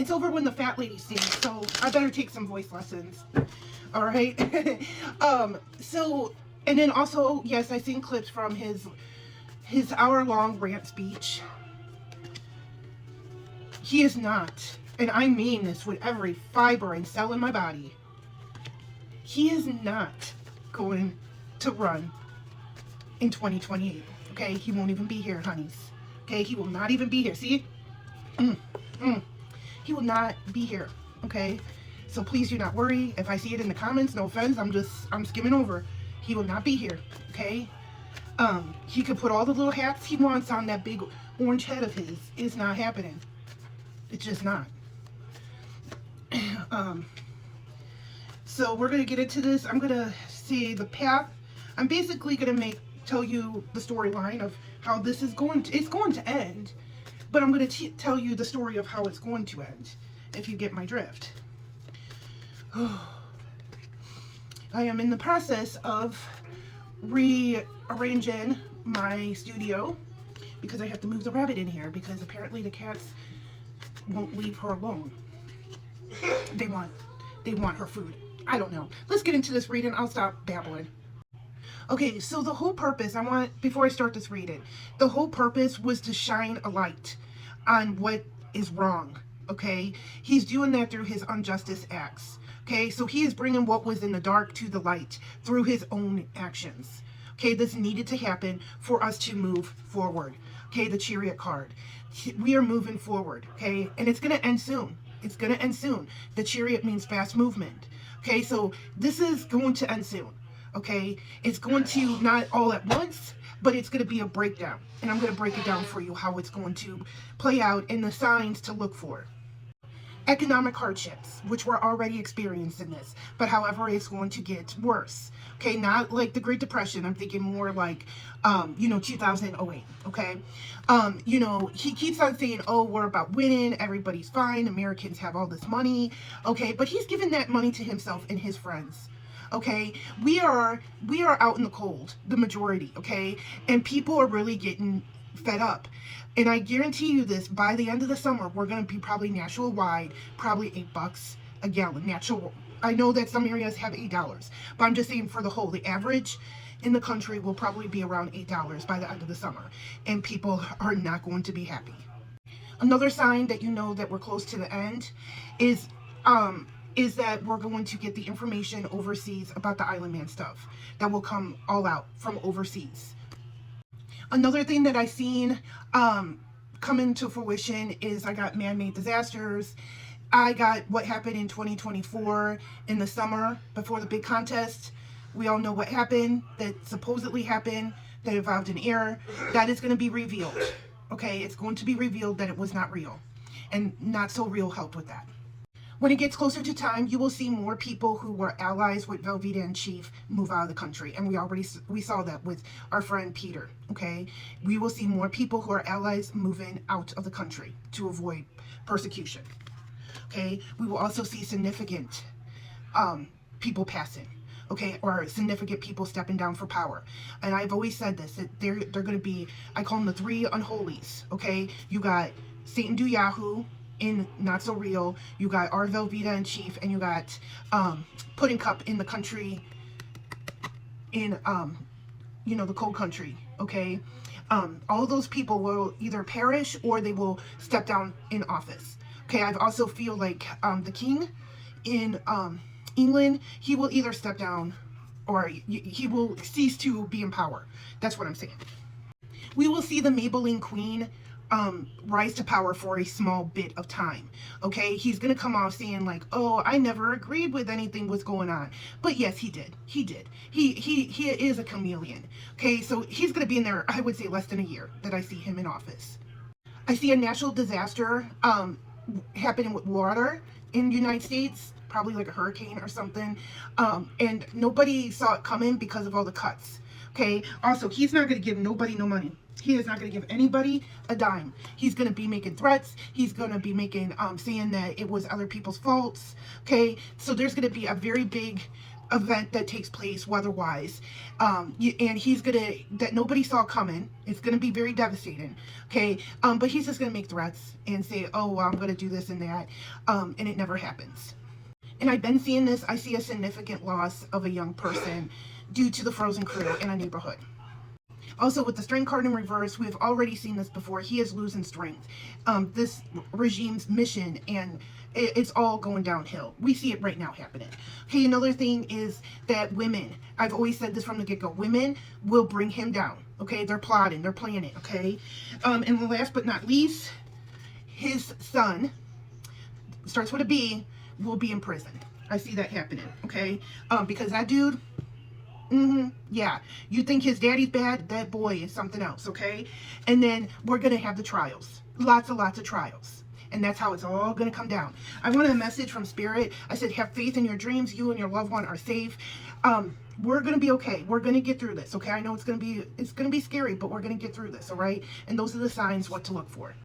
It's over when the fat lady sings, so I better take some voice lessons. All right. So, and then also, yes, I seen clips from his hour-long rant speech. He is not, and I mean this with every fiber and cell in my body, he is not going to run in 2028. Okay, he won't even be here, honeys. Okay, he will not even be here. See? He will not be here. Okay, so please do not worry if I see it in the comments. No offense, I'm skimming over. He will not be here. Okay, he could put all the little hats he wants on that big orange head of his. It's not happening. It's just not. So we're gonna get into this. I'm gonna see the path. I'm basically gonna tell you the storyline of how this is going to end, but I'm gonna tell you the story of how it's going to end, if you get my drift. I am in the process of rearranging my studio because I have to move the rabbit in here because apparently the cats won't leave her alone. They want her food. I don't know. Let's get into this reading. I'll stop babbling. Okay, so the whole purpose, before I start this reading, the whole purpose was to shine a light on what is wrong, okay? He's doing that through his injustice acts, okay? So he is bringing what was in the dark to the light through his own actions, okay? This needed to happen for us to move forward, okay? The Chariot card. We are moving forward, okay? And it's going to end soon. It's going to end soon. The Chariot means fast movement, okay? So this is going to end soon, okay? It's going to not all at once, but it's going to be a breakdown. And I'm going to break it down for you how it's going to play out and the signs to look for. Economic hardships, which we're already experiencing this, but however, it's going to get worse. Okay, not like the Great Depression. I'm thinking more like, 2008. Okay, he keeps on saying, "Oh, we're about winning. Everybody's fine. Americans have all this money." Okay, but he's giving that money to himself and his friends. Okay, we are out in the cold, the majority. Okay, and people are really getting fed up. And I guarantee you this, by the end of the summer, we're going to be probably national-wide, probably $8 a gallon. Natural. I know that some areas have $8, but I'm just saying for the whole, the average in the country will probably be around $8 by the end of the summer. And people are not going to be happy. Another sign that you know that we're close to the end is that we're going to get the information overseas about the Island Man stuff that will come all out from overseas. Another thing that I seen come into fruition is I got man-made disasters. I got what happened in 2024 in the summer before the big contest. We all know what happened, that supposedly happened, that involved an error. That is going to be revealed. Okay, it's going to be revealed that it was not real. And Not So Real helped with that. When it gets closer to time, you will see more people who were allies with Velveeta and Chief move out of the country. And we saw that with our friend Peter, okay? We will see more people who are allies moving out of the country to avoid persecution, okay? We will also see significant people passing, okay? Or significant people stepping down for power. And I've always said this, that they're going to be, I call them the three unholies, okay? You got Satan Do Yahoo in Not So Real, you got our Velveeta and Chief, and you got Pudding Cup in the country, in the cold country, okay? All of those people will either perish or they will step down in office, okay? I also feel like the king in England, he will either step down or he will cease to be in power. That's what I'm saying. We will see the Maybelline Queen rise to power for a small bit of time, okay? He's gonna come off saying like, "Oh, I never agreed with anything was going on," but yes, he did. He is a chameleon, okay? So he's gonna be in there, I would say, less than a year that I see him in office. I see a natural disaster happening with water in the United States, probably like a hurricane or something, and nobody saw it coming because of all the cuts, okay? Also, he's not gonna give nobody no money. He is not going to give anybody a dime. He's going to be making threats. He's going to be making, saying that it was other people's faults. Okay. So there's going to be a very big event that takes place weather-wise, and he's gonna, that nobody saw coming. It's gonna be very devastating, okay? But he's just gonna make threats and say, oh, well, I'm gonna do this and that, and it never happens. And I've been seeing this. I see a significant loss of a young person due to the frozen crew in a neighborhood. Also, with the strength card in reverse, we've already seen this before. He is losing strength. This regime's mission, and it's all going downhill. We see it right now happening. Okay, another thing is that women, I've always said this from the get-go, women will bring him down. Okay, they're plotting, they're planning, okay? And last but not least, his son, starts with a B, will be in prison. I see that happening, okay? Because that dude, yeah, you think his daddy's bad? That boy is something else, okay? And then we're gonna have the trials, lots of trials, and that's how it's all gonna come down. I wanted a message from Spirit. I said, have faith in your dreams. You and your loved one are safe. We're gonna be okay. We're gonna get through this, okay? I know it's gonna be scary, but we're gonna get through this, all right? And those are the signs what to look for.